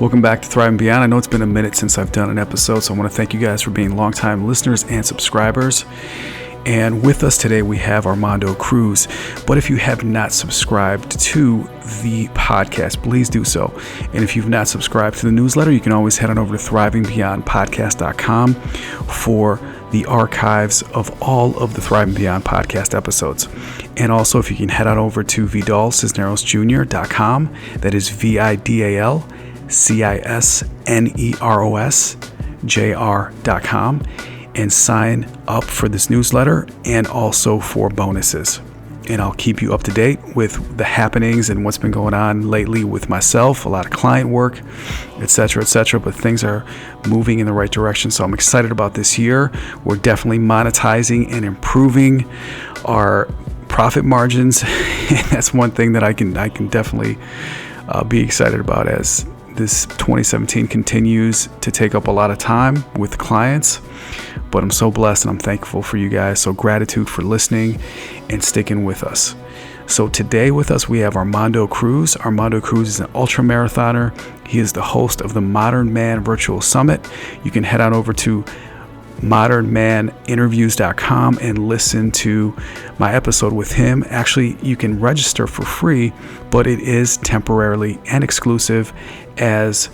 Welcome back to Thrive and Beyond. I know it's been a minute since I've done an episode, so I want to thank you guys for being longtime listeners and subscribers. And with us today, we have Armando Cruz. But if you have not subscribed to the podcast, please do so. And if you've not subscribed to the newsletter, you can always head on over to thrivingbeyondpodcast.com for the archives of all of the Thrive and Beyond podcast episodes. And also, if you can head on over to vidalcisnerosjr.com, that is vidalcisnerosjr.com, and sign up for this newsletter and also for bonuses. And I'll keep you up to date with the happenings and what's been going on lately with myself, a lot of client work, etc., etc. But things are moving in the right direction. So I'm excited about this year. We're definitely monetizing and improving our profit margins. And that's one thing that I can definitely be excited about as this 2017 continues to take up a lot of time with clients. But I'm so blessed and I'm thankful for you guys. So gratitude for listening and sticking with us. So today with us, we have Armando Cruz. Armando Cruz is an ultra marathoner. He is the host of the Modern Man Virtual Summit. You can head on over to modernmaninterviews.com and listen to my episode with him. Actually, you can register for free, but it is temporarily and exclusive, as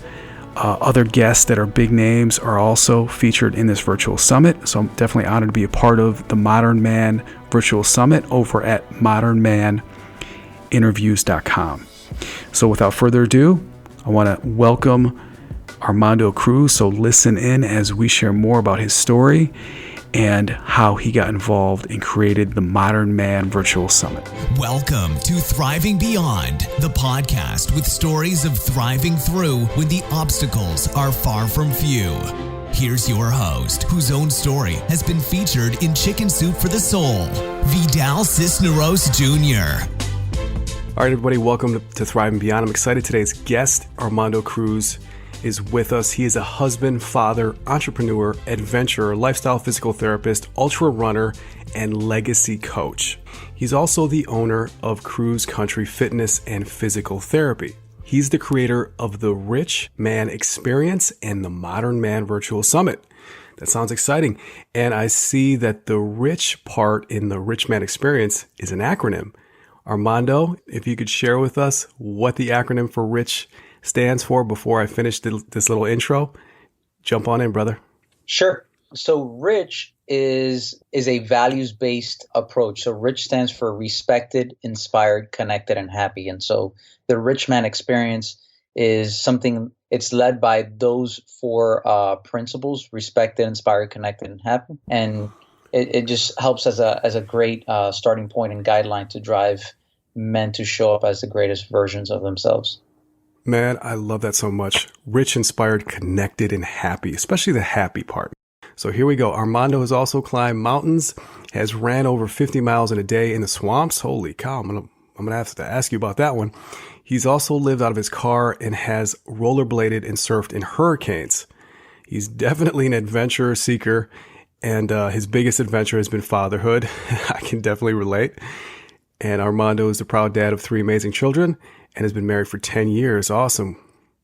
other guests that are big names are also featured in this virtual summit. So I'm definitely honored to be a part of the Modern Man Virtual Summit over at modernmaninterviews.com. So without further ado, I want to welcome Armando Cruz. So listen in as we share more about his story and how he got involved and created the Modern Man Virtual Summit. Welcome to Thriving Beyond, the podcast with stories of thriving through when the obstacles are far from few. Here's your host, whose own story has been featured in Chicken Soup for the Soul, Vidal Cisneros Jr. All right, everybody, welcome to Thriving Beyond. I'm excited. Today's guest, Armando Cruz, is with us. He is a husband, father, entrepreneur, adventurer, lifestyle physical therapist, ultra runner, and legacy coach. He's also the owner of Cruz Country Fitness and Physical Therapy. He's the creator of the R.I.C.H Man Experience and the Modern Man Virtual Summit. That sounds exciting. And I see that the R.I.C.H part in the R.I.C.H Man Experience is an acronym. Armando, if you could share with us what the acronym for R.I.C.H stands for before I finish this little intro. Jump on in, brother. Sure. So R.I.C.H is a values-based approach. So R.I.C.H stands for respected, inspired, connected, and happy. And so the R.I.C.H Man Experience is something, it's led by those four principles: respected, inspired, connected, and happy. And it just helps as a great starting point and guideline to drive men to show up as the greatest versions of themselves. Man, I love that so much. Rich, inspired, connected, and happy, especially the happy part. So here we go. Armando has also climbed mountains, has ran over 50 miles in a day in the swamps. Holy cow, I'm gonna have to ask you about that one. He's also lived out of his car and has rollerbladed and surfed in hurricanes. He's definitely an adventure seeker, and his biggest adventure has been fatherhood. I can definitely relate. And Armando is the proud dad of 3 amazing children and has been married for 10 years. Awesome.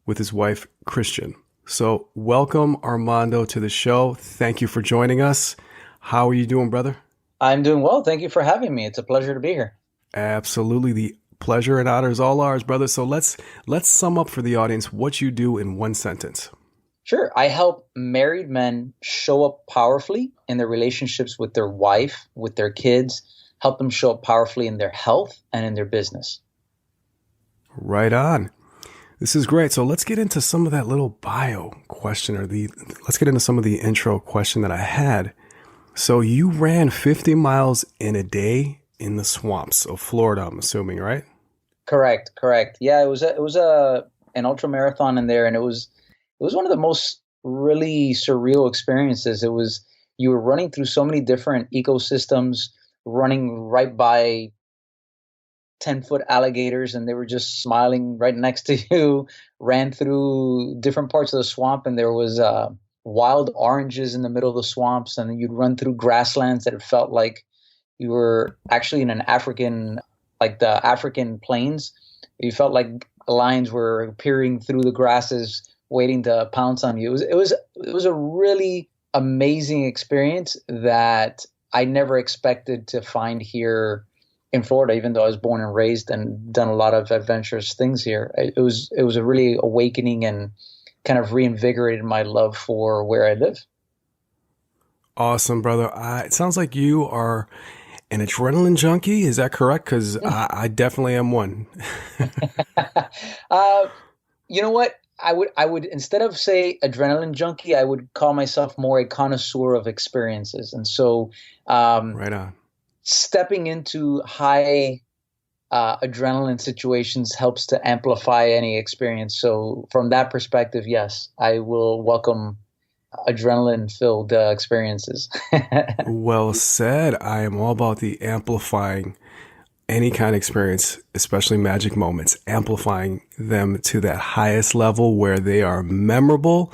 With his wife, Christian. So welcome, Armando, to the show. Thank you for joining us. How are you doing, brother? I'm doing well. Thank you for having me. It's a pleasure to be here. Absolutely. The pleasure and honor is all ours, brother. So let's sum up for the audience what you do in one sentence. Sure. I help married men show up powerfully in their relationships with their wife, with their kids, help them show up powerfully in their health and in their business. Right on. This is great. So let's get into some of that little bio question, let's get into some of the intro question that I had. So you ran 50 miles in a day in the swamps of Florida, I'm assuming, right? Correct. Yeah, it was an ultra marathon in there, and it was one of the most really surreal experiences. You were running through so many different ecosystems, running right by 10-foot alligators, and they were just smiling right next to you. Ran through different parts of the swamp, and there was wild oranges in the middle of the swamps, and then you'd run through grasslands that it felt like you were actually in an African, like the African plains. You felt like lions were peering through the grasses waiting to pounce on you. It was a really amazing experience that I never expected to find here in Florida, even though I was born and raised and done a lot of adventurous things here. It was a really awakening and kind of reinvigorated my love for where I live. Awesome, brother. It sounds like you are an adrenaline junkie. Is that correct? Because I definitely am one. You know what? I would instead of say adrenaline junkie, I would call myself more a connoisseur of experiences. And so, Right on. stepping into high adrenaline situations helps to amplify any experience. So, from that perspective, yes, I will welcome adrenaline-filled experiences. Well said. I am all about the amplifying any kind of experience, especially magic moments, amplifying them to that highest level where they are memorable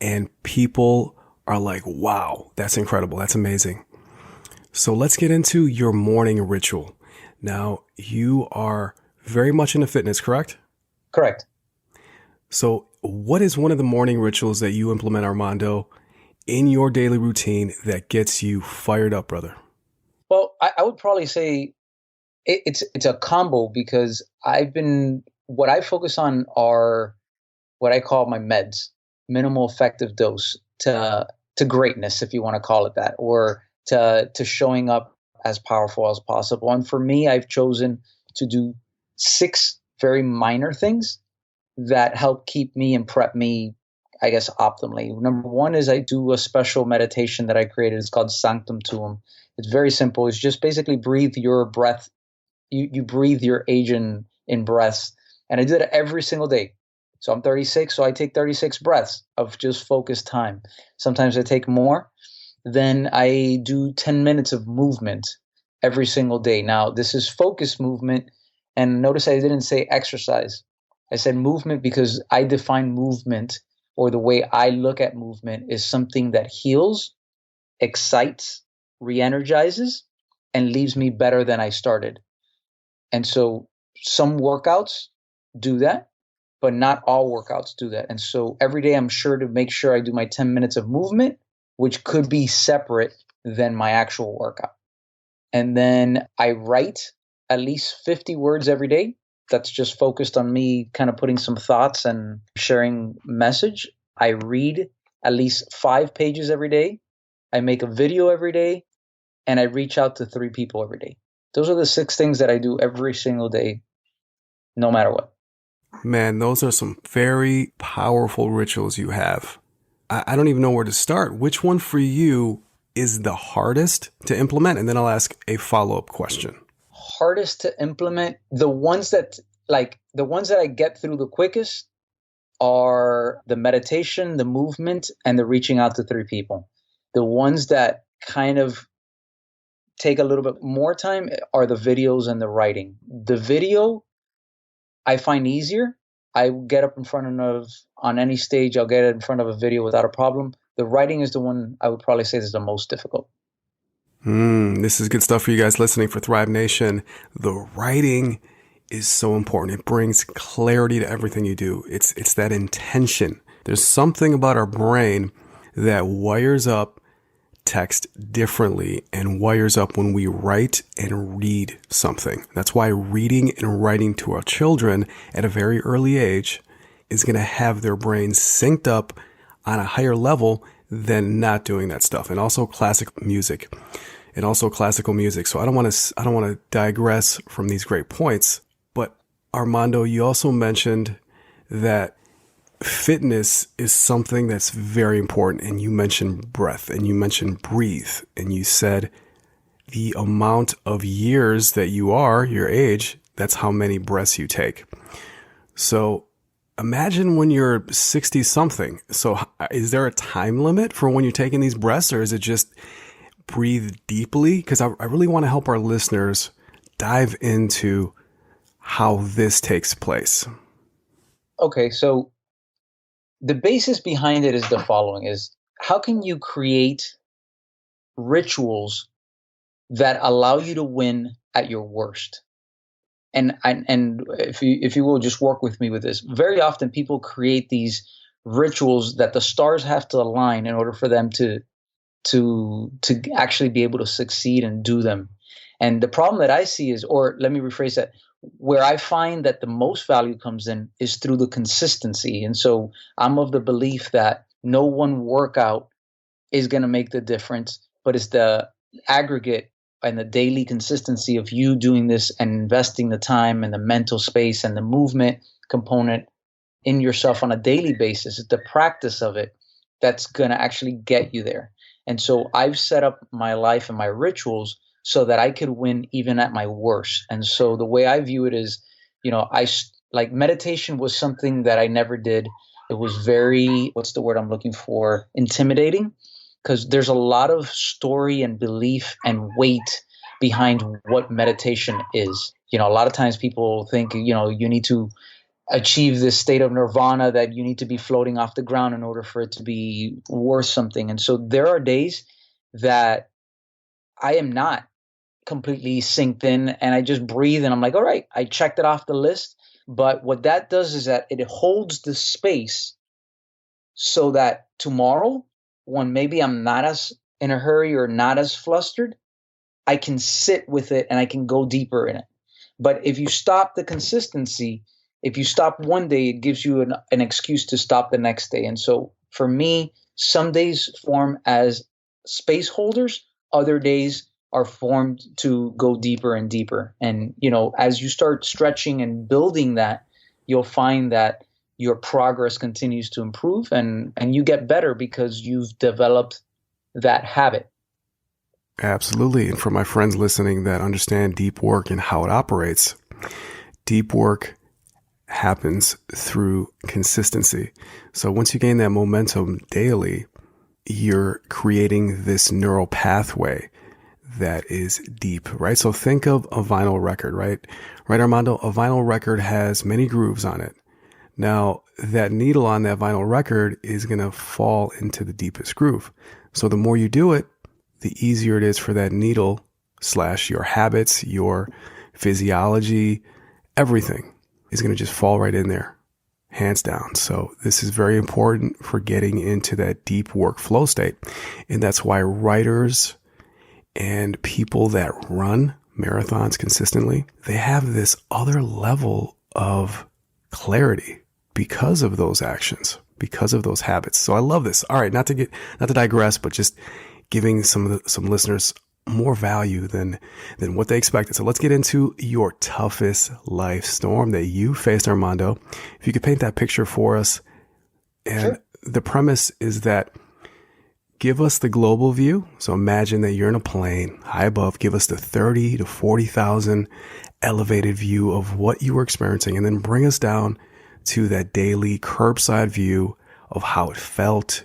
and people are like, wow, that's incredible. That's amazing. So let's get into your morning ritual. Now, you are very much into fitness, correct? Correct. So what is one of the morning rituals that you implement, Armando, in your daily routine that gets you fired up, brother? Well, I would probably say it's a combo because what I focus on are what I call my meds, minimal effective dose to greatness, if you want to call it that, or to showing up as powerful as possible. And for me, I've chosen to do 6 very minor things that help keep me and prep me, I guess, optimally. Number 1 is I do a special meditation that I created. It's called Sanctum Tuum. It's very simple. It's just basically breathe your breath. You breathe your age in breaths. And I do it every single day. So I'm 36, so I take 36 breaths of just focused time. Sometimes I take more. Then I do 10 minutes of movement every single day. Now, this is focused movement. And notice I didn't say exercise. I said movement because I define movement, or the way I look at movement, is something that heals, excites, re-energizes, and leaves me better than I started. And so some workouts do that, but not all workouts do that. And so every day I'm sure to make sure I do my 10 minutes of movement, which could be separate than my actual workout. And then I write at least 50 words every day. That's just focused on me kind of putting some thoughts and sharing message. I read at least 5 pages every day. I make a video every day, and I reach out to 3 people every day. Those are the 6 things that I do every single day, no matter what. Man, those are some very powerful rituals you have. I don't even know where to start. Which one for you is the hardest to implement? And then I'll ask a follow-up question. Hardest to implement, the ones that I get through the quickest are the meditation, the movement, and the reaching out to 3 people. The ones that kind of take a little bit more time are the videos and the writing. The video I find easier. I get up on any stage, I'll get in front of a video without a problem. The writing is the one I would probably say is the most difficult. This is good stuff for you guys listening for Thrive Nation. The writing is so important. It brings clarity to everything you do. It's that intention. There's something about our brain that wires up text differently and wires up when we write and read something. That's why reading and writing to our children at a very early age is going to have their brains synced up on a higher level than not doing that stuff. And also classical music. So I don't want to digress from these great points, but Armando, you also mentioned that fitness is something that's very important. And you mentioned breath and you mentioned breathe. And you said the amount of years that you are, your age, that's how many breaths you take. So imagine when you're 60 something. So is there a time limit for when you're taking these breaths, or is it just breathe deeply? Because I really want to help our listeners dive into how this takes place. Okay, so the basis behind it is the following: is how can you create rituals that allow you to win at your worst? And if you will just work with me with this, very often people create these rituals that the stars have to align in order for them to actually be able to succeed and do them. And the problem that I see is, or let me rephrase that, where I find that the most value comes in is through the consistency. And so I'm of the belief that no one workout is going to make the difference, but it's the aggregate and the daily consistency of you doing this and investing the time and the mental space and the movement component in yourself on a daily basis. It's the practice of it that's going to actually get you there. And so I've set up my life and my rituals so that I could win even at my worst. And so the way I view it is, like meditation was something that I never did. It was very, what's the word I'm looking for? Intimidating, because there's a lot of story and belief and weight behind what meditation is. A lot of times people think, you need to achieve this state of nirvana, that you need to be floating off the ground in order for it to be worth something. And so there are days that I am not completely synced in and I just breathe and I'm like, all right, I checked it off the list. But what that does is that it holds the space so that tomorrow, when maybe I'm not as in a hurry or not as flustered, I can sit with it and I can go deeper in it. But if you stop the consistency, if you stop one day, it gives you an excuse to stop the next day. And so for me, some days form as space holders, other days are formed to go deeper and deeper. And, as you start stretching and building that, you'll find that your progress continues to improve and you get better because you've developed that habit. Absolutely. And for my friends listening that understand deep work and how it operates, deep work happens through consistency. So once you gain that momentum daily, you're creating this neural pathway that is deep, right? So think of a vinyl record, right? Right, Armando? A vinyl record has many grooves on it. Now, that needle on that vinyl record is going to fall into the deepest groove. So the more you do it, the easier it is for that needle / your habits, your physiology, everything is going to just fall right in there, hands down. So this is very important for getting into that deep workflow state. And that's why writers and people that run marathons consistently, they have this other level of clarity because of those actions, because of those habits. So I love this. All right, not to digress, but just giving some listeners more value than what they expected. So let's get into your toughest life storm that you faced, Armando. If you could paint that picture for us. And Sure. The premise is that give us the global view. So imagine that you're in a plane high above. Give us the 30 to 40,000 elevated view of what you were experiencing, and then bring us down to that daily curbside view of how it felt,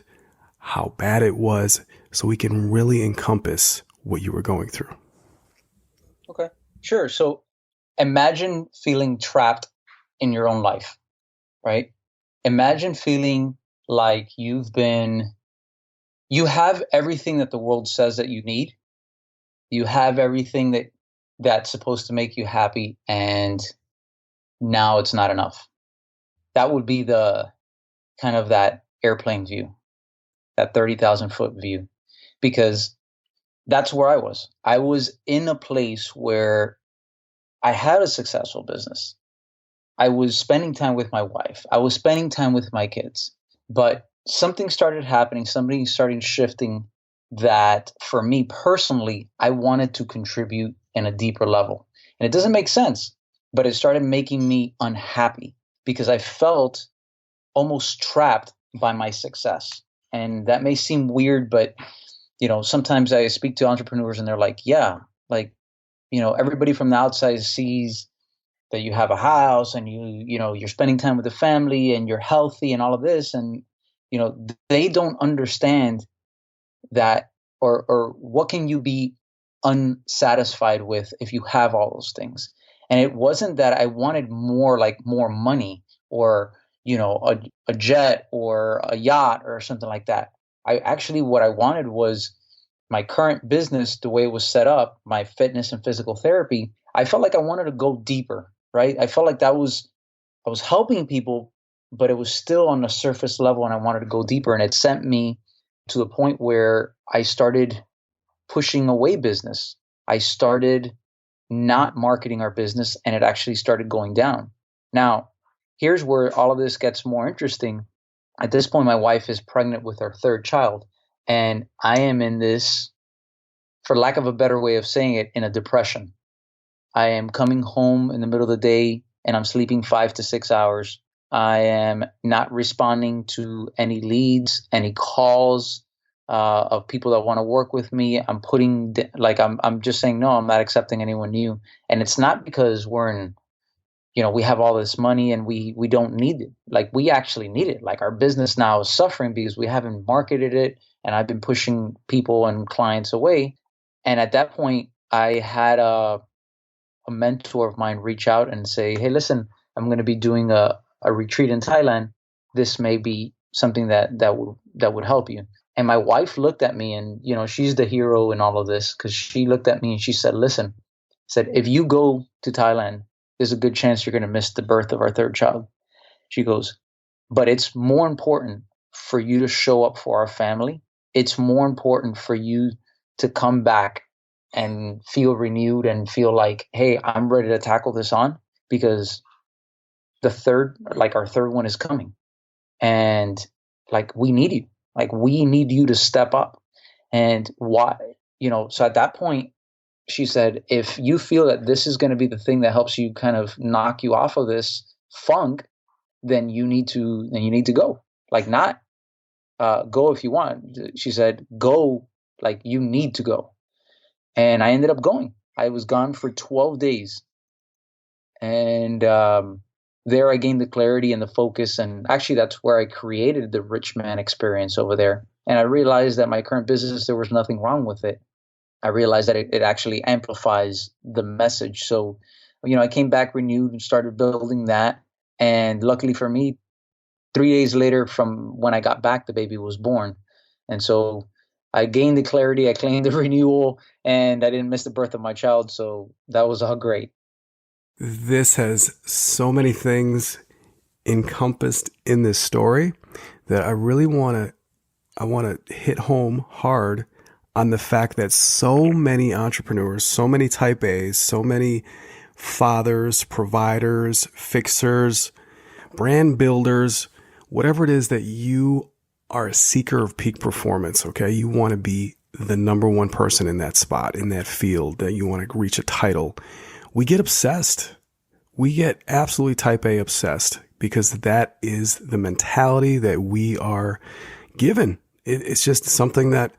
how bad it was, so we can really encompass what you were going through. Okay, sure. So imagine feeling trapped in your own life, right? Imagine feeling like you have everything that the world says that you need. You have everything that's supposed to make you happy, and now it's not enough. That would be the kind of that airplane view, that 30,000 foot view, because that's where I was. I was in a place where I had a successful business. I was spending time with my wife. I was spending time with my kids, but something started happening. Something started shifting that for me personally, I wanted to contribute in a deeper level. And it doesn't make sense, but it started making me unhappy because I felt almost trapped by my success. And that may seem weird, but sometimes I speak to entrepreneurs and they're like, yeah, like, everybody from the outside sees that you have a house and you're spending time with the family and you're healthy and all of this. And, they don't understand that or what can you be unsatisfied with if you have all those things. And it wasn't that I wanted more money or, a jet or a yacht or something like that. What I wanted was my current business, the way it was set up, my fitness and physical therapy. I felt like I wanted to go deeper, right? I felt like I was helping people, but it was still on the surface level and I wanted to go deeper. And it sent me to a point where I started pushing away business. I started not marketing our business and it actually started going down. Now, here's where all of this gets more interesting. At this point, my wife is pregnant with our third child, and I am in this, for lack of a better way of saying it, in a depression. I am coming home in the middle of the day and I'm sleeping 5 to 6 hours. I am not responding to any leads, any calls of people that want to work with me. I'm I'm just saying, no, I'm not accepting anyone new. And it's not because we have all this money and we don't need it. Like, we actually need it. Like, our business now is suffering because we haven't marketed it, and I've been pushing people and clients away. And at that point, I had a mentor of mine reach out and say, hey, listen, I'm going to be doing a retreat in Thailand. This may be something that would help you. And my wife looked at me, and, she's the hero in all of this, because she looked at me and she said, listen, if you go to Thailand, there's a good chance you're going to miss the birth of our third child. She goes, but it's more important for you to show up for our family. It's more important for you to come back and feel renewed and feel like, hey, I'm ready to tackle this on, because our third one is coming. And we need you. We need you to step up. And why, so at that point, she said, if you feel that this is going to be the thing that helps you kind of knock you off of this funk, then you need to go. Not go if you want. She said, go, you need to go. And I ended up going. I was gone for 12 days. And there I gained the clarity and the focus. And actually, that's where I created the rich man experience over there. And I realized that my current business, there was nothing wrong with it. I realized that it actually amplifies the message. So, I came back renewed and started building that. And luckily for me, 3 days later from when I got back, the baby was born. And so I gained the clarity, I claimed the renewal, and I didn't miss the birth of my child. So that was all great. This has so many things encompassed in this story that I really want to hit home hard on the fact that so many entrepreneurs, so many type A's, so many fathers, providers, fixers, brand builders, whatever it is that you are a seeker of peak performance, okay? You want to be the number one person in that spot, in that field, that you want to reach a title. We get obsessed. We get absolutely type A obsessed because that is the mentality that we are given. It's just something that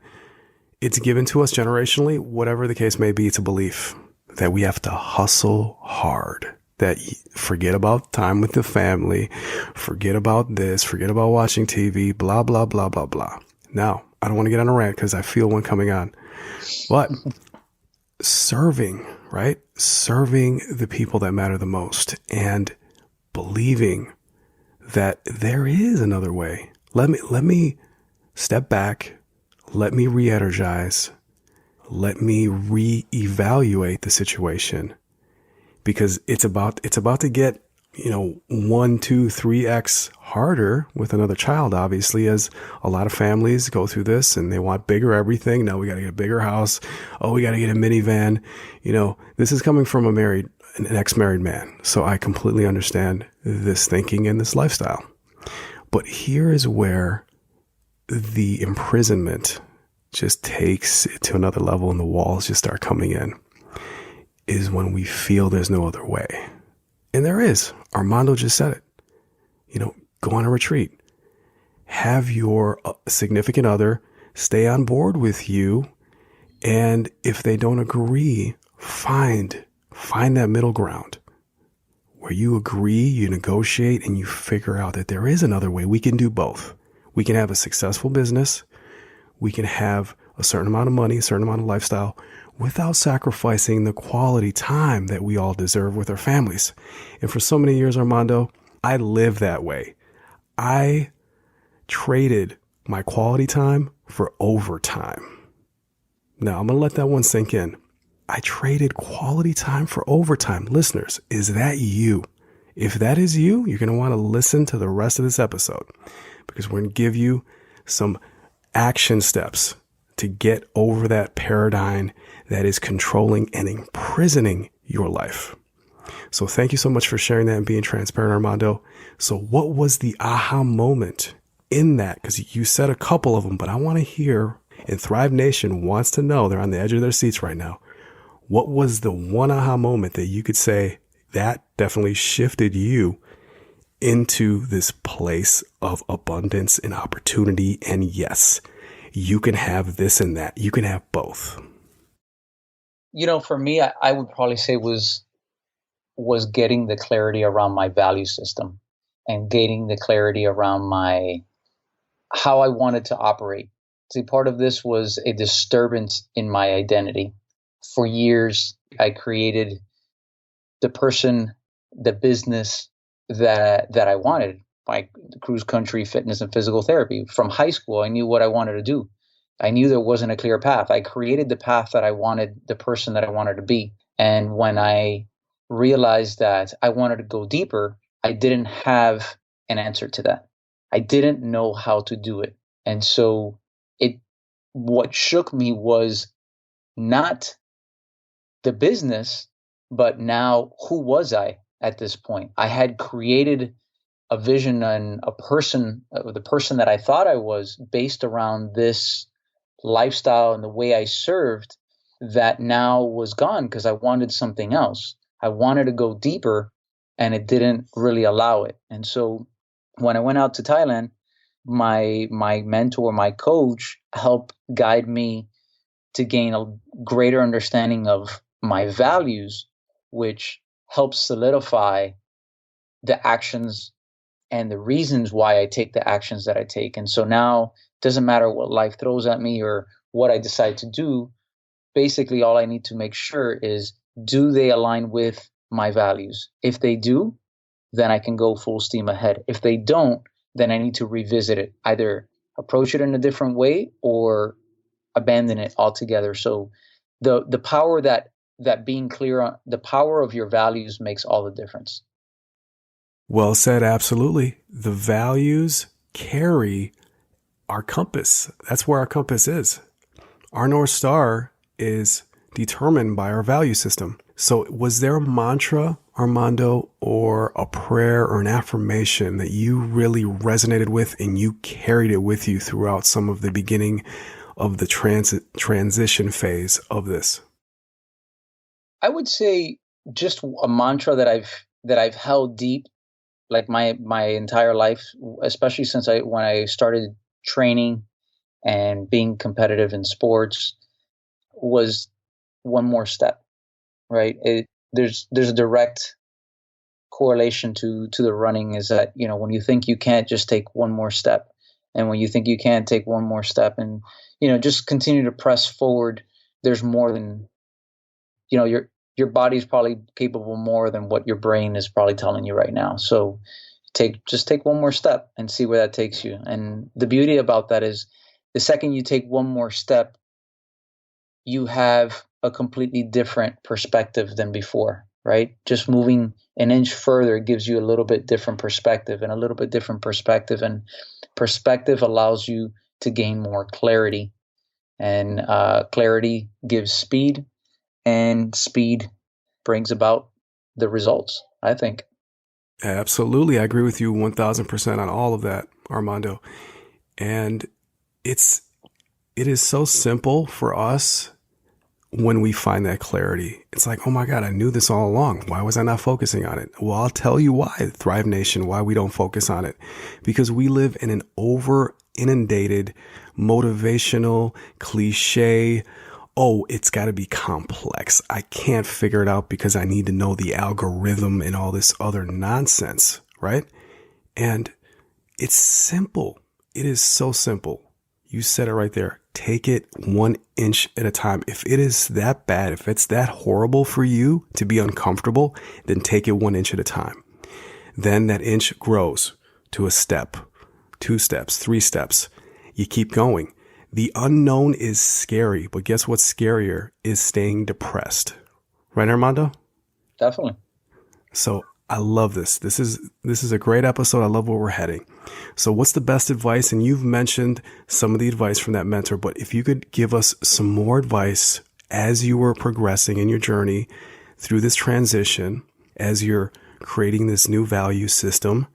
it's given to us generationally, whatever the case may be. It's a belief that we have to hustle hard, that forget about time with the family, forget about this, forget about watching TV, blah, blah, blah, blah, blah. Now, I don't want to get on a rant because I feel one coming on, but serving, right? Serving the people that matter the most and believing that there is another way. Let me step back. Let me re-energize. Let me re-evaluate the situation, because it's about to get, 1, 2, 3x harder with another child, obviously, as a lot of families go through this and they want bigger everything. Now we got to get a bigger house. Oh, we got to get a minivan. This is coming from an ex-married man. So I completely understand this thinking and this lifestyle. But here is where the imprisonment just takes it to another level and the walls just start coming in, is when we feel there's no other way. And there is. Armando just said it. Go on a retreat. Have your significant other stay on board with you. And if they don't agree, find that middle ground where you agree, you negotiate, and you figure out that there is another way. We can do both. We can have a successful business. We can have a certain amount of money, a certain amount of lifestyle, without sacrificing the quality time that we all deserve with our families. And for so many years, Armando, I lived that way. I traded my quality time for overtime. Now, I'm going to let that one sink in. I traded quality time for overtime. Listeners, is that you? If that is you, you're going to want to listen to the rest of this episode, because we're going to give you some action steps to get over that paradigm that is controlling and imprisoning your life. So thank you so much for sharing that and being transparent, Armando. So what was the aha moment in that? Because you said a couple of them, but I want to hear, and Thrive Nation wants to know, they're on the edge of their seats right now. What was the one aha moment that you could say that definitely shifted you into this place of abundance and opportunity? And yes, you can have this and that. You can have both. For me, I would probably say was getting the clarity around my value system and getting the clarity around how I wanted to operate. See, part of this was a disturbance in my identity. For years, I created the person, the business that I wanted, like Cruz Country Fitness and Physical Therapy. From high school, I knew what I wanted to do. I knew there wasn't a clear path. I created the path that I wanted, the person that I wanted to be. And when I realized that I wanted to go deeper, I didn't have an answer to that. I didn't know how to do it. And so what shook me was not the business, but now who was I at this point? I had created a vision and a person, the person that I thought I was, based around this lifestyle and the way I served, that now was gone because I wanted something else. I wanted to go deeper, and it didn't really allow it. And so when I went out to Thailand, my mentor, my coach, helped guide me to gain a greater understanding of my values, which helps solidify the actions and the reasons why I take the actions that I take. And so now it doesn't matter what life throws at me or what I decide to do. Basically, all I need to make sure is, do they align with my values? If they do, then I can go full steam ahead. If they don't, then I need to revisit it, either approach it in a different way or abandon it altogether. So the power that being clear on the power of your values makes all the difference. Well said. Absolutely. The values carry our compass. That's where our compass is. Our North Star is determined by our value system. So was there a mantra, Armando, or a prayer or an affirmation that you really resonated with and you carried it with you throughout some of the beginning of the transition phase of this? I would say just a mantra that I've held deep, like my entire life, especially since when I started training and being competitive in sports, was one more step. Right? There's a direct correlation to the running, is that, when you think you can't, just take one more step. And when you think you can't, take one more step, and, just continue to press forward. There's more than, your body's probably capable more than what your brain is probably telling you right now. So just take one more step and see where that takes you. And the beauty about that is, the second you take one more step, you have a completely different perspective than before, right? Just moving an inch further gives you a little bit different perspective, and a little bit different perspective. And perspective allows you to gain more clarity, and clarity gives speed, and speed brings about the results, I think. Absolutely. I agree with you 1000% on all of that, Armando. And it is so simple for us when we find that clarity. It's like, oh my God, I knew this all along. Why was I not focusing on it? Well, I'll tell you why, Thrive Nation, why we don't focus on it. Because we live in an over inundated, motivational, cliche, oh, it's got to be complex. I can't figure it out because I need to know the algorithm and all this other nonsense, right? And it's simple. It is so simple. You said it right there. Take it 1 inch at a time. If it is that bad, if it's that horrible for you to be uncomfortable, then take it 1 inch at a time. Then that inch grows to a step, 2 steps, 3 steps. You keep going. The unknown is scary, but guess what's scarier is staying depressed. Right, Armando? Definitely. So I love this. This is a great episode. I love where we're heading. So what's the best advice? And you've mentioned some of the advice from that mentor, but if you could give us some more advice as you were progressing in your journey through this transition, as you're creating this new value system,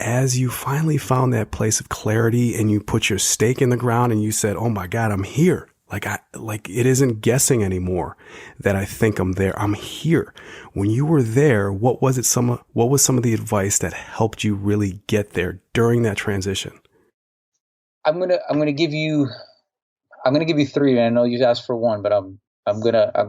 as you finally found that place of clarity and you put your stake in the ground and you said, oh my God, I'm here. Like it isn't guessing anymore that I think I'm there. I'm here. When you were there, what was some of the advice that helped you really get there during that transition? I'm gonna give you three. And I know you asked for one, but I'm gonna I'm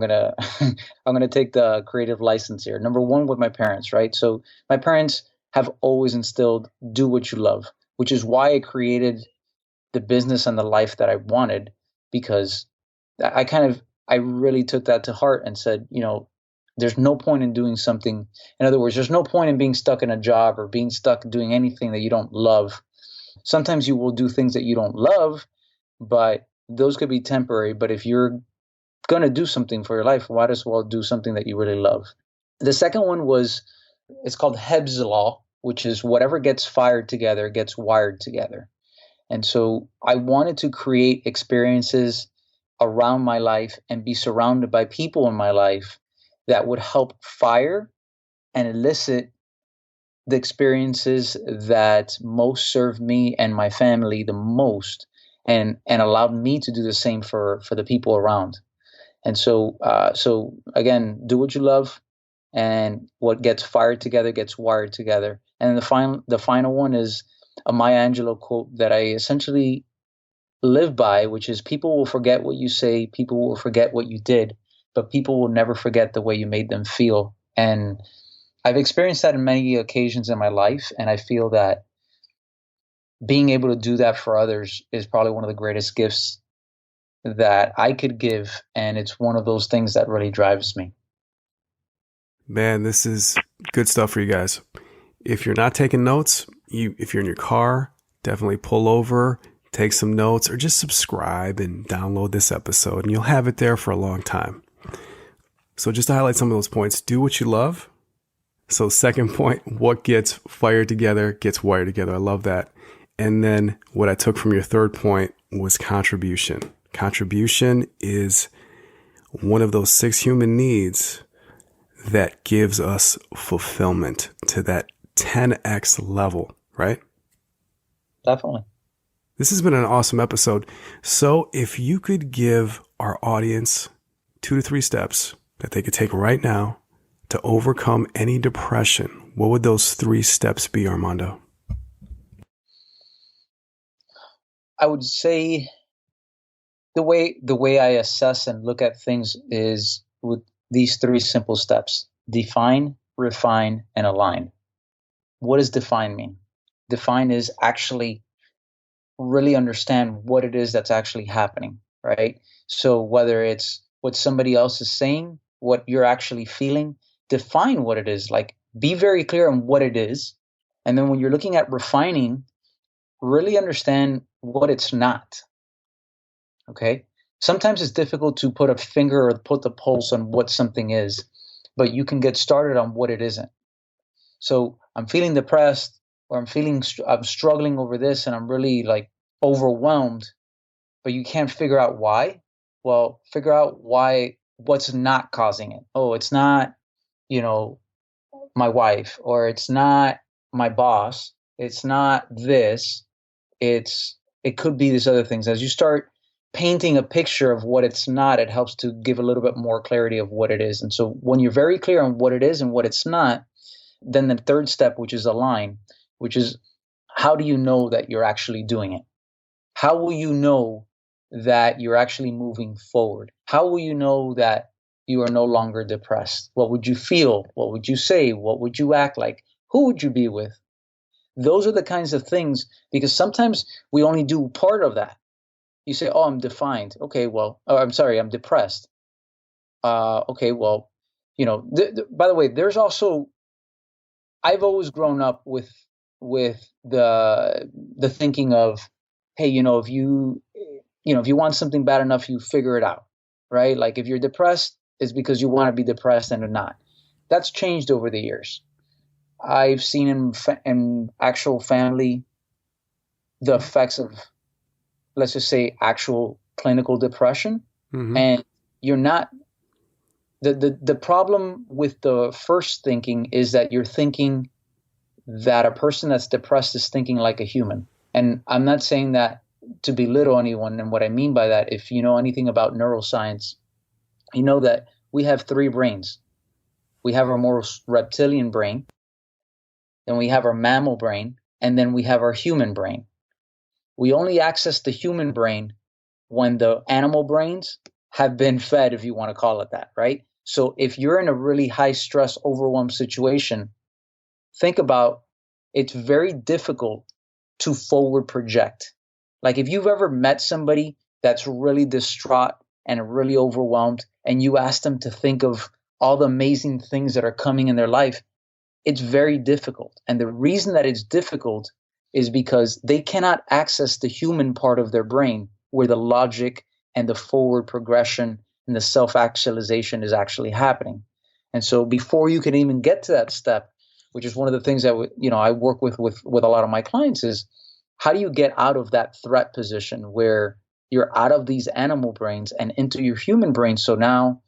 gonna take the creative license here. Number one, with my parents, right? So my parents have always instilled, do what you love, which is why I created the business and the life that I wanted, because I really took that to heart and said, there's no point in doing something. In other words, there's no point in being stuck in a job or being stuck doing anything that you don't love. Sometimes you will do things that you don't love, but those could be temporary. But if you're going to do something for your life, might as well do something that you really love. The second one it's called Hebb's Law, which is whatever gets fired together gets wired together. And so I wanted to create experiences around my life and be surrounded by people in my life that would help fire and elicit the experiences that most served me and my family the most, and allowed me to do the same for the people around. And so again, do what you love, and what gets fired together gets wired together. And the final one is a Maya Angelou quote that I essentially live by, which is, people will forget what you say, people will forget what you did, but people will never forget the way you made them feel. And I've experienced that in many occasions in my life, and I feel that being able to do that for others is probably one of the greatest gifts that I could give, and it's one of those things that really drives me. Man, this is good stuff for you guys. If you're not taking notes, if you're in your car, definitely pull over, take some notes, or just subscribe and download this episode, and you'll have it there for a long time. So just to highlight some of those points, do what you love. So second point, what gets fired together gets wired together. I love that. And then what I took from your third point was contribution. Contribution is one of those 6 human needs that gives us fulfillment to that 10x level, right? Definitely. This has been an awesome episode. So if you could give our audience 2 to 3 steps that they could take right now to overcome any depression, what would those 3 steps be, Armando? I would say the way I assess and look at things is with these 3 simple steps: define, refine, and align. What does define mean? Define is actually really understand what it is that's actually happening, right? So whether it's what somebody else is saying, what you're actually feeling, define what it is. Like, be very clear on what it is. And then when you're looking at refining, really understand what it's not. Okay? Sometimes it's difficult to put a finger or put the pulse on what something is, but you can get started on what it isn't. So I'm feeling depressed, or I'm struggling over this, and I'm really like overwhelmed, but you can't figure out why. Well, figure out what's not causing it. Oh, it's not, my wife, or it's not my boss. It's not this. It could be these other things. As you start painting a picture of what it's not, it helps to give a little bit more clarity of what it is. And so when you're very clear on what it is and what it's not, then the third step, which is align, which is, how do you know that you're actually doing it? How will you know that you're actually moving forward? How will you know that you are no longer depressed? What would you feel? What would you say? What would you act like? Who would you be with? Those are the kinds of things, because sometimes we only do part of that. You say, oh, I'm defined. Okay, well, I'm depressed. Okay, well, by the way, there's also, I've always grown up with the thinking of, hey, if you want something bad enough, you figure it out, right? Like, if you're depressed, it's because you want to be depressed and not. That's changed over the years. I've seen in actual family the effects of, let's just say, actual clinical depression. Mm-hmm. And you're not, the problem with the first thinking is that you're thinking that a person that's depressed is thinking like a human. And I'm not saying that to belittle anyone. And what I mean by that, if you know anything about neuroscience, you know that we have three brains. We have our more reptilian brain, then we have our mammal brain, and then we have our human brain. We only access the human brain when the animal brains have been fed, if you want to call it that, right? So if you're in a really high stress, overwhelmed situation, think about, it's very difficult to forward project. Like if you've ever met somebody that's really distraught and really overwhelmed, and you ask them to think of all the amazing things that are coming in their life, it's very difficult. And the reason that it's difficult is because they cannot access the human part of their brain where the logic and the forward progression and the self-actualization is actually happening. And so before you can even get to that step, which is one of the things that I work with a lot of my clients, is how do you get out of that threat position where you're out of these animal brains and into your human brain, so now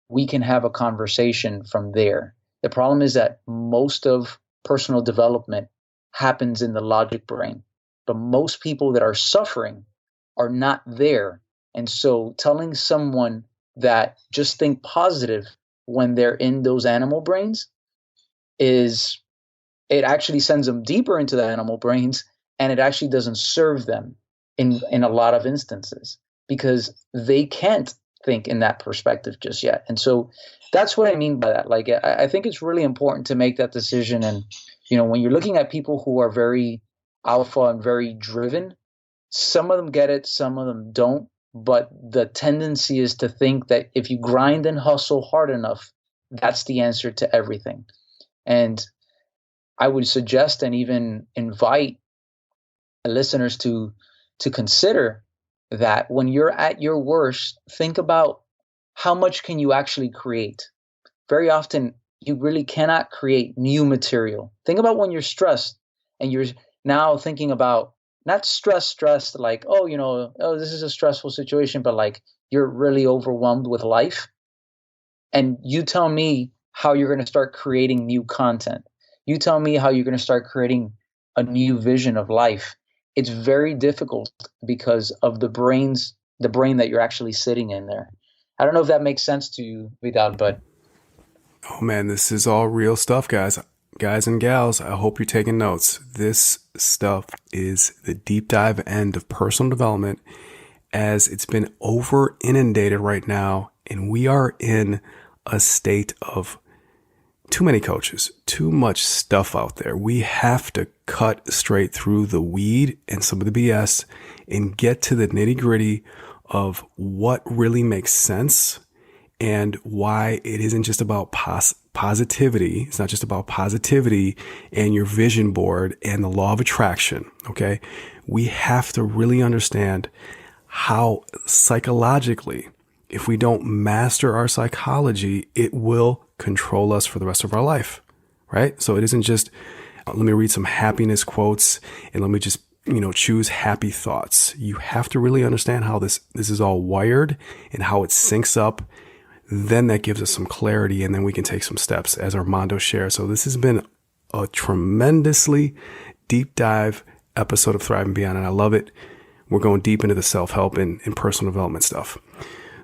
we can have a conversation from there. The problem is that most of personal development happens in the logic brain, but most people that are suffering are not there. And so telling someone that just think positive when they're in those animal brains it actually sends them deeper into the animal brains, and it actually doesn't serve them in a lot of instances because they can't think in that perspective just yet. And so that's what I mean by that. Like, I think it's really important to make that decision. And, when you're looking at people who are very alpha and very driven, some of them get it, some of them don't. But the tendency is to think that if you grind and hustle hard enough, that's the answer to everything. And I would suggest and even invite listeners to consider that when you're at your worst, think about how much can you actually create. Very often, you really cannot create new material. Think about when you're stressed and you're now thinking about not stressed like, this is a stressful situation, but like you're really overwhelmed with life. And you tell me how you're going to start creating new content. You tell me how you're going to start creating a new vision of life. It's very difficult because of the brain that you're actually sitting in there. I don't know if that makes sense to you, Vidal, but. Oh man, this is all real stuff, guys. Guys and gals, I hope you're taking notes. This stuff is the deep dive end of personal development, as it's been over inundated right now. And we are in a state of too many coaches, too much stuff out there. We have to cut straight through the weed and some of the BS and get to the nitty gritty of what really makes sense and why it isn't just about positivity. It's not just about positivity and your vision board and the law of attraction. Okay. We have to really understand how psychologically, if we don't master our psychology, it will control us for the rest of our life, right? So it isn't just, let me read some happiness quotes and let me just, choose happy thoughts. You have to really understand how this is all wired and how it syncs up. Then that gives us some clarity, and then we can take some steps, as Armando shared. So this has been a tremendously deep dive episode of Thriving Beyond, and I love it. We're going deep into the self-help and personal development stuff.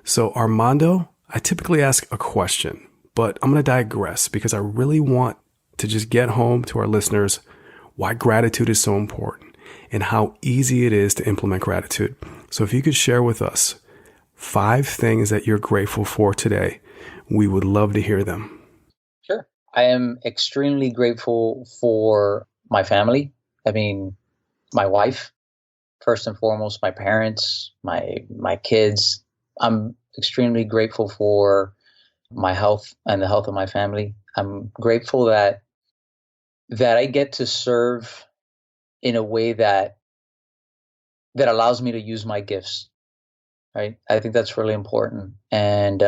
So Armando, I typically ask a question, but I'm going to digress because I really want to just get home to our listeners why gratitude is so important and how easy it is to implement gratitude. So if you could share with us 5 things that you're grateful for today, we would love to hear them. Sure. I am extremely grateful for my family. I mean, my wife, first and foremost, my parents, my kids. I'm extremely grateful for my health and the health of my family. I'm grateful that I get to serve in a way that allows me to use my gifts. Right. I think that's really important. And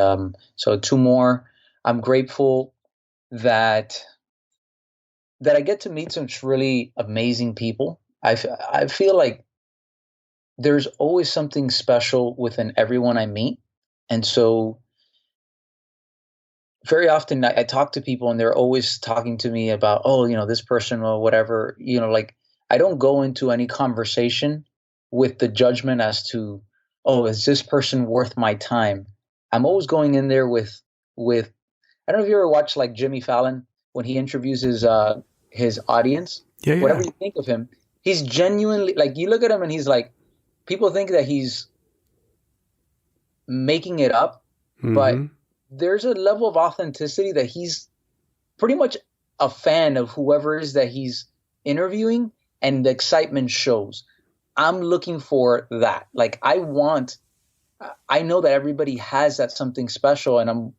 so 2 more, I'm grateful that that I get to meet some really amazing people. I feel like there's always something special within everyone I meet. And so very often I talk to people and they're always talking to me about, oh, this person or whatever, like I don't go into any conversation with the judgment as to, oh, is this person worth my time? I'm always going in there with, I don't know if you ever watched like Jimmy Fallon when he interviews his audience, Yeah, yeah. whatever you think of him, he's genuinely like, you look at him and he's like, people think that he's making it up, but there's a level of authenticity that he's pretty much a fan of whoever it is that he's interviewing, and the excitement shows. I'm looking for that. Like I know that everybody has that something special, and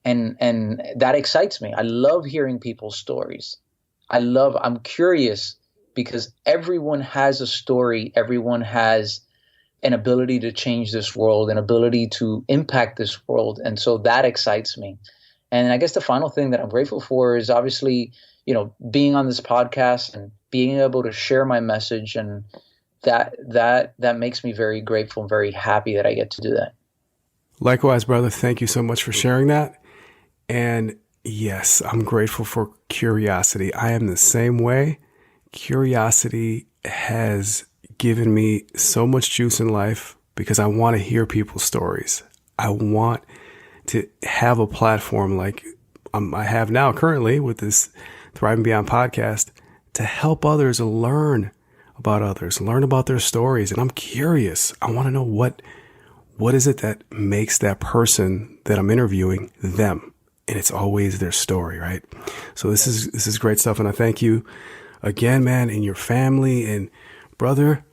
and that excites me. I love hearing people's stories. I'm curious because everyone has a story. Everyone has an ability to change this world, an ability to impact this world. And so that excites me. And I guess the final thing that I'm grateful for is obviously, being on this podcast and being able to share my message. And that makes me very grateful and very happy that I get to do that. Likewise, brother. Thank you so much for sharing that. And yes, I'm grateful for curiosity. I am the same way. Curiosity has given me so much juice in life because I want to hear people's stories. I want to have a platform like I have now currently with this Thriving Beyond podcast to help others learn about others, learn about their stories. And I'm curious. I want to know what is it that makes that person that I'm interviewing them. And it's always their story, right? So this is great stuff. And I thank you again, man, and your family and brother.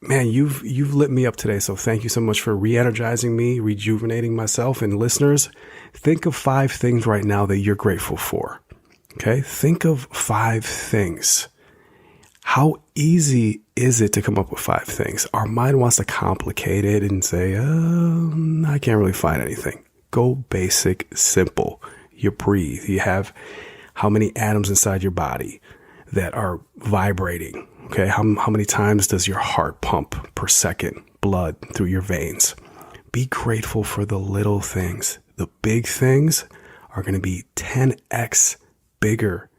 Man, you've lit me up today. So thank you so much for re-energizing me, rejuvenating myself. And listeners, think of 5 things right now that you're grateful for. Okay. Think of 5 things. How easy is it to come up with 5 things? Our mind wants to complicate it and say, I can't really find anything. Go basic, simple. You breathe. You have how many atoms inside your body that are vibrating. Okay, how many times does your heart pump per second, blood through your veins? Be grateful for the little things. The big things are going to be 10x bigger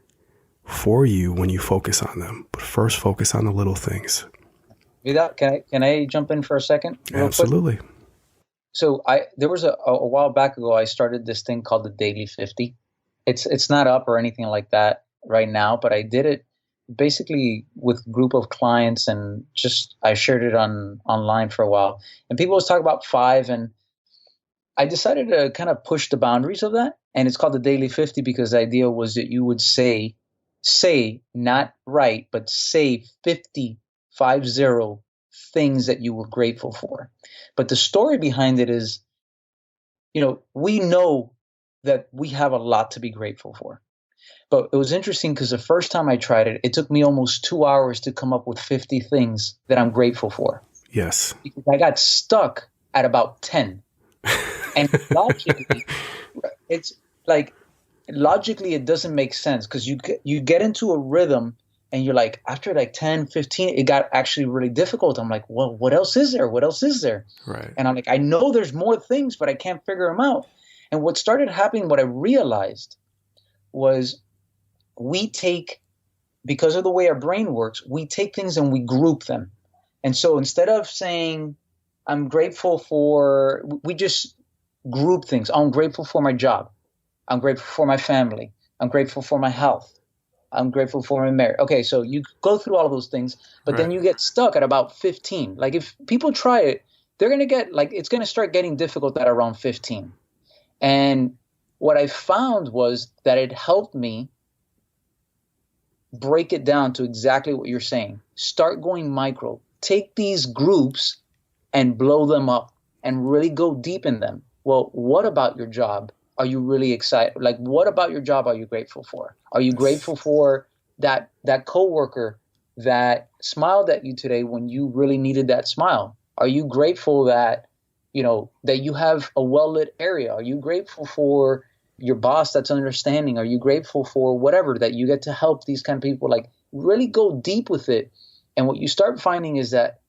for you when you focus on them. But first, focus on the little things. Can I jump in for a second? Absolutely. Quick? So there was a while back ago, I started this thing called the Daily 50. It's not up or anything like that right now, but I did it basically with a group of clients, and just I shared it online for a while, and people always talk about 5, and I decided to kind of push the boundaries of that, and it's called the Daily 50 because the idea was that you would say not write, but say 50 things that you were grateful for. But the story behind it is, we know that we have a lot to be grateful for. But it was interesting because the first time I tried it, it took me almost 2 hours to come up with 50 things that I'm grateful for. Yes. Because I got stuck at about 10. And logically, it's like, logically, it doesn't make sense because you get into a rhythm and you're like, after like 10, 15, it got actually really difficult. I'm like, well, what else is there? What else is there? Right. And I'm like, I know there's more things, but I can't figure them out. And what started happening, what I realized was because of the way our brain works, we take things and we group them. And so instead of saying, I'm grateful for, we just group things. I'm grateful for my job. I'm grateful for my family. I'm grateful for my health. I'm grateful for my marriage. Okay, so you go through all of those things, but then you get stuck at about 15. Like if people try it, they're going to get it's going to start getting difficult at around 15. And what I found was that it helped me break it down to exactly what you're saying. Start going micro. Take these groups and blow them up and really go deep in them. Well, what about your job are you really excited? Like, what about your job are you grateful for? Are you grateful for that coworker that smiled at you today when you really needed that smile? Are you grateful that you have a well-lit area? Are you grateful for your boss that's understanding? Are you grateful for whatever, that you get to help these kind of people? Like, really go deep with it. And what you start finding is that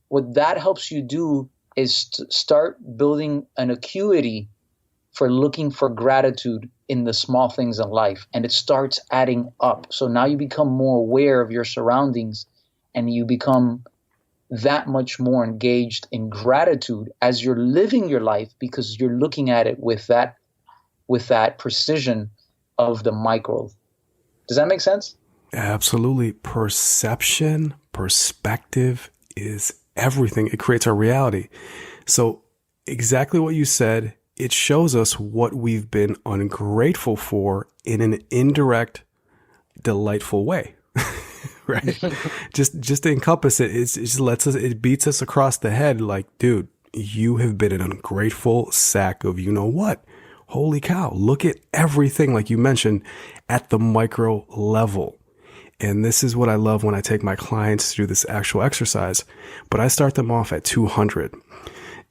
what that helps you do is to start building an acuity for looking for gratitude in the small things in life. And it starts adding up. So now you become more aware of your surroundings, and you become that much more engaged in gratitude as you're living your life, because you're looking at it with that precision of the micro. Does that make sense? Absolutely. Perception, perspective is everything. It creates our reality. So exactly what you said, it shows us what we've been ungrateful for in an indirect, delightful way. Right? just to encompass it, it just lets us, it beats us across the head. Like, dude, you have been an ungrateful sack of, you know what? Holy cow. Look at everything, like you mentioned, at the micro level. And this is what I love when I take my clients through this actual exercise, but I start them off at 200.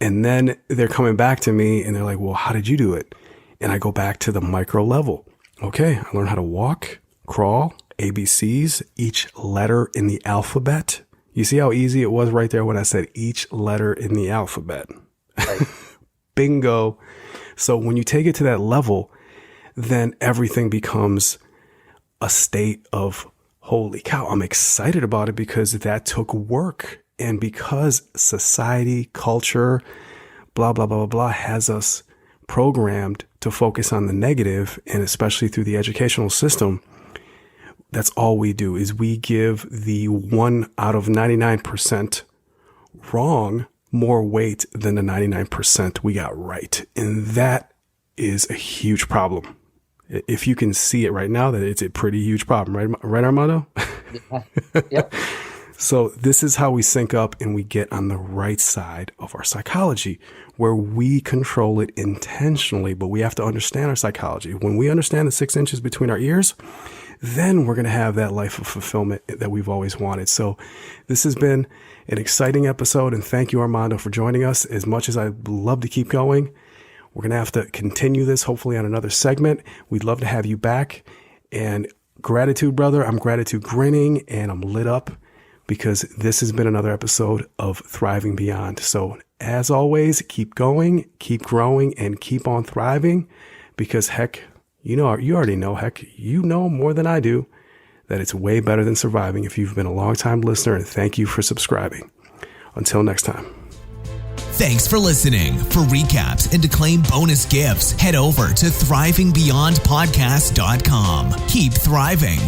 And then they're coming back to me and they're like, well, how did you do it? And I go back to the micro level. Okay. I learned how to walk, crawl, ABCs, each letter in the alphabet. You see how easy it was right there when I said each letter in the alphabet. Right. Bingo. So when you take it to that level, then everything becomes a state of, holy cow, I'm excited about it, because that took work. And because society, culture, blah, blah, blah, blah, blah, has us programmed to focus on the negative, and especially through the educational system, that's all we do is we give the 1 out of 99% wrong more weight than the 99% we got right. And that is a huge problem. If you can see it right now, that it's a pretty huge problem, right, Armando? Yeah. Yep. So this is how we sync up and we get on the right side of our psychology, where we control it intentionally, but we have to understand our psychology. When we understand the 6 inches between our ears, then we're going to have that life of fulfillment that we've always wanted. So this has been an exciting episode, and thank you, Armando, for joining us. As much as I'd love to keep going, we're going to have to continue this hopefully on another segment. We'd love to have you back. And gratitude, brother. I'm gratitude grinning, and I'm lit up, because this has been another episode of Thriving Beyond. So as always, keep going, keep growing, and keep on thriving, because heck, you already know, you know more than I do, that it's way better than surviving if you've been a long-time listener, and thank you for subscribing. Until next time. Thanks for listening. For recaps and to claim bonus gifts, head over to thriving beyond podcast.com. Keep thriving.